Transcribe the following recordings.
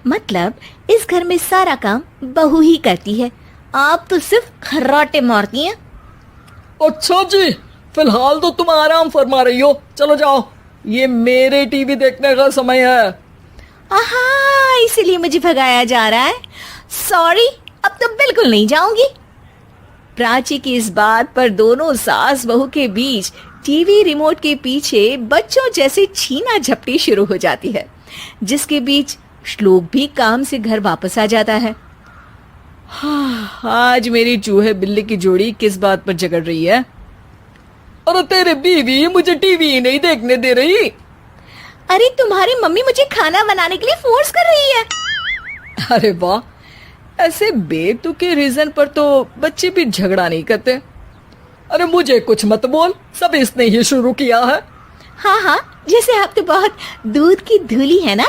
मतलब इस घर में सारा काम बहू ही करती है, आप तो सिर्फ खर्राटे मारती हैं। अच्छा जी, फिलहाल तो तुम आराम फरमा रही हो, चलो जाओ, ये मेरे टीवी देखने का समय है। आहा, इसीलिए मुझे भगाया जा रहा है। सॉरी, अब तो बिल्कुल नहीं जाऊंगी। प्राची की इस बात पर दोनों सास बहू के बीच टीवी रिमोट के पीछे बच्चों जैसे छीना झपटी शुरू हो जाती है, जिसके बीच श्लोक भी काम से घर वापस आ जाता है। हाँ, आज मेरी चूहे बिल्ली की जोड़ी किस बात पर झगड़ रही है? अरे तेरे बीवी मुझे टीवी ही नहीं देखने दे रही। अरे तुम्हारी मम्मी मुझे खाना बनाने के लिए फोर्स कर रही है। अरे वाह, ऐसे बेतुके रीजन पर तो बच्चे भी झगड़ा नहीं करते। अरे मुझे कुछ मत बोल, सब इसने ही शुरू किया है। हाँ हाँ, जैसे आप तो बहुत दूध की धूली है ना।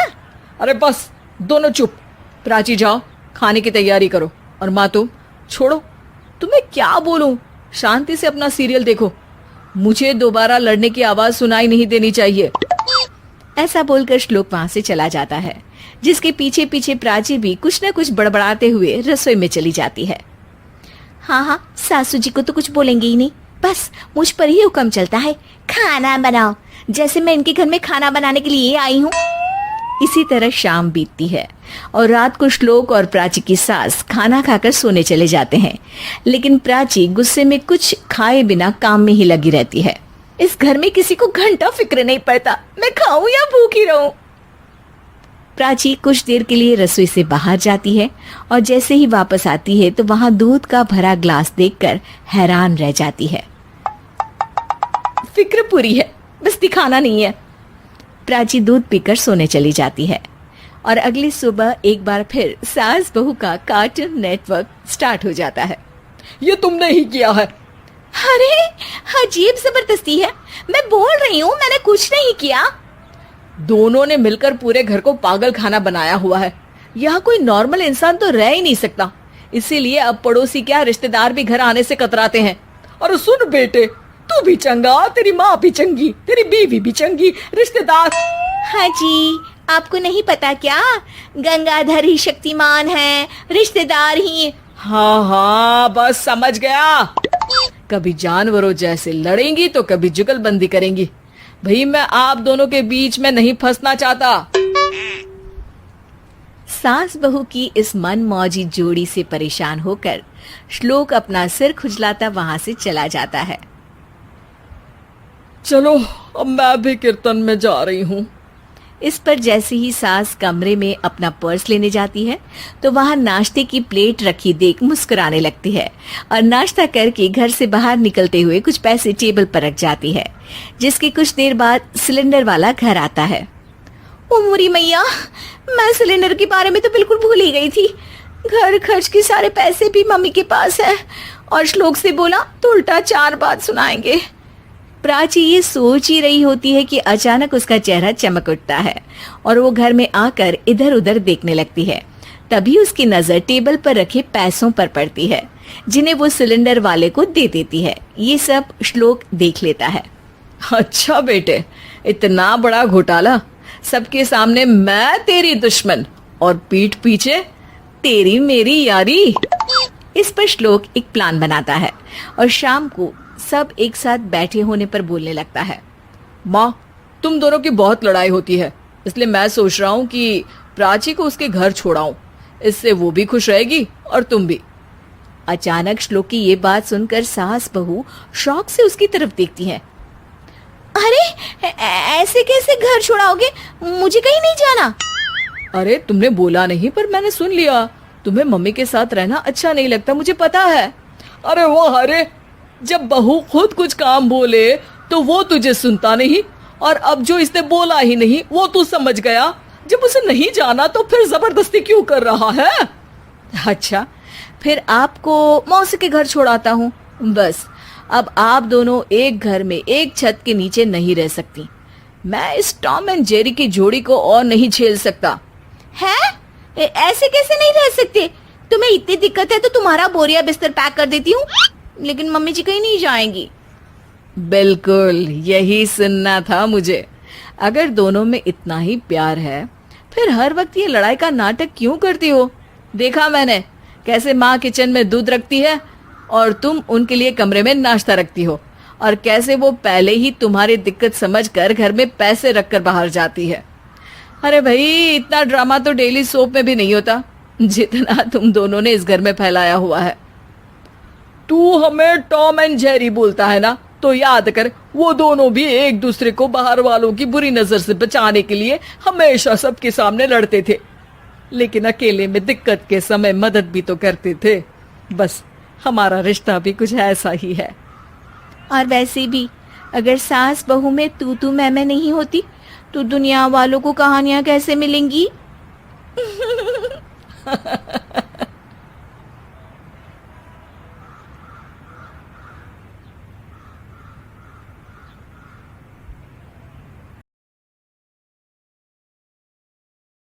अरे बस, दोनों चुप। प्राची जाओ, खाने की तैयारी करो। और माँ तुम छोड़ो, तुम्हें क्या बोलूं, शांति से अपना सीरियल देखो, मुझे दोबारा लड़ने की आवाज सुनाई नहीं देनी चाहिए। ऐसा बोलकर श्लोक वहां से चला जाता है, जिसके पीछे पीछे प्राची भी कुछ न कुछ बड़बड़ाते हुए रसोई में चली जाती है। हाँ हाँ, सासू जी को तो कुछ बोलेंगे ही नहीं, बस मुझ पर ही हुक्म चलता है, खाना बनाओ, जैसे मैं इनके घर में खाना बनाने के लिए आई हूँ। इसी तरह शाम बीतती है और रात को श्लोक और प्राची की सास खाना खाकर सोने चले जाते हैं, लेकिन प्राची गुस्से में कुछ खाए बिना काम में ही लगी रहती है। इस घर में किसी को घंटा फिक्र नहीं पड़ता, मैं खाऊं या भूखी रहूं। प्राची कुछ देर के लिए रसोई से बाहर जाती है और जैसे ही वापस आती है तो वहां दूध का भरा ग्लास देखकर हैरान रह जाती है। फिक्र पूरी है, बस दिखाना नहीं है। प्राची दूध पीकर सोने चली जाती है और अगली सुबह एक बार फिर सास बहू का कार्टून नेटवर्क स्टार्ट हो जाता है। ये तुमने ही किया है। अरे अजीब जबरदस्ती है, मैं बोल रही हूँ मैंने कुछ नहीं किया। दोनों ने मिलकर पूरे घर को पागल खाना बनाया हुआ है। यहाँ कोई नॉर्मल इंसान तो रह ही नहीं सकता, इसीलिए अब पड़ोसी क्या रिश्तेदार भी घर आने से कतराते हैं। और सुन बेटे, तू भी चंगा, तेरी माँ भी चंगी, तेरी बीवी भी चंगी, रिश्तेदार। हाँ जी, आपको नहीं पता क्या, गंगाधर ही शक्तिमान है, रिश्तेदार ही। हाँ हाँ, बस समझ गया। कभी जानवरों जैसे लड़ेंगी तो कभी जुगलबंदी करेंगी। भाई मैं आप दोनों के बीच में नहीं फंसना चाहता। सास बहू की इस मन मौजी जोड़ी से परेशान होकर श्लोक अपना सिर खुजलाता वहां से चला जाता है। चलो अब मैं भी कीर्तन में जा रही हूँ। इस पर जैसे ही सास कमरे में अपना पर्स लेने जाती है तो वहां नाश्ते की प्लेट रखी देख मुस्कुराने लगती है और नाश्ता करके घर से बाहर निकलते हुए कुछ पैसे टेबल पर रख जाती है, जिसके कुछ देर बाद सिलेंडर वाला घर आता है। ओ मुरी मैया, मैं सिलेंडर के बारे में तो बिल्कुल भूल ही गई थी। घर खर्च के सारे पैसे भी मम्मी के पास है और श्लोक से बोला तो उल्टा 4 बात सुनाएंगे। प्राची ये सोच ही रही होती है कि अचानक उसका चेहरा चमक उठता है और वो घर में आकर इधर उधर देखने लगती है। तभी उसकी नजर टेबल पर रखे पैसों पर पड़ती है, जिन्हें वो सिलेंडर वाले को दे देती है। ये सब श्लोक देख लेता है। अच्छा बेटे, इतना बड़ा घोटाला, सबके सामने मैं तेरी दुश्मन और पीठ पीछे तेरी मेरी यारी। इस पर श्लोक एक प्लान बनाता है और शाम को सब एक साथ बैठे होने पर बोलने लगता है। माँ, तुम दोनों की बहुत लड़ाई होती है, इसलिए मैं सोच रहा हूँ कि प्राची को उसके घर छोड़ाऊं, इससे वो भी खुश रहेगी और तुम भी। अचानक श्लोक की ये बात सुनकर सास बहू शौक से उसकी तरफ देखती है। अरे ऐसे कैसे घर छोड़ाओगे, मुझे कहीं नहीं जाना। अरे तुमने बोला नहीं पर मैंने सुन लिया, तुम्हें मम्मी के साथ रहना अच्छा नहीं लगता, मुझे पता है। अरे वो अरे, जब बहू खुद कुछ काम बोले तो वो तुझे सुनता नहीं, और अब जो इसने बोला ही नहीं वो तू समझ गया। जब उसे नहीं जाना तो फिर जबरदस्ती क्यों कर रहा है? अच्छा, फिर आपको मौसी के घर छोड़ाता हूँ। बस अब आप दोनों एक घर में एक छत के नीचे नहीं रह सकती। मैं इस टॉम एंड जेरी की जोड़ी को और नहीं झेल सकता। है? ऐसे कैसे नहीं रह सकते? तुम्हें इतनी दिक्कत है तो तुम्हारा बोरिया बिस्तर पैक कर देती हूँ, लेकिन मम्मी जी कहीं नहीं जाएंगी। बिल्कुल यही सुनना था मुझे। अगर दोनों में इतना ही प्यार है फिर हर वक्त ये लड़ाई का नाटक क्यों करती हो? देखा मैंने कैसे माँ किचन में दूध रखती है और तुम उनके लिए कमरे में नाश्ता रखती हो, और कैसे वो पहले ही तुम्हारी दिक्कत समझकर घर में पैसे रखकर बाहर जाती है। अरे भाई, इतना ड्रामा तो डेली सोप में भी नहीं होता जितना तुम दोनों ने इस घर में फैलाया हुआ है। तू हमें टॉम एंड जेरी बोलता है ना, तो याद कर वो दोनों भी एक दूसरे को बाहर वालों की बुरी नजर से बचाने के लिए हमेशा सबके सामने लड़ते थे, लेकिन अकेले में दिक्कत के समय मदद भी तो करते थे। बस हमारा रिश्ता भी कुछ ऐसा ही है। और वैसे भी अगर सास बहू में तू मैं नहीं होती तो दुनिया वालों को कहानियां कैसे मिलेंगी?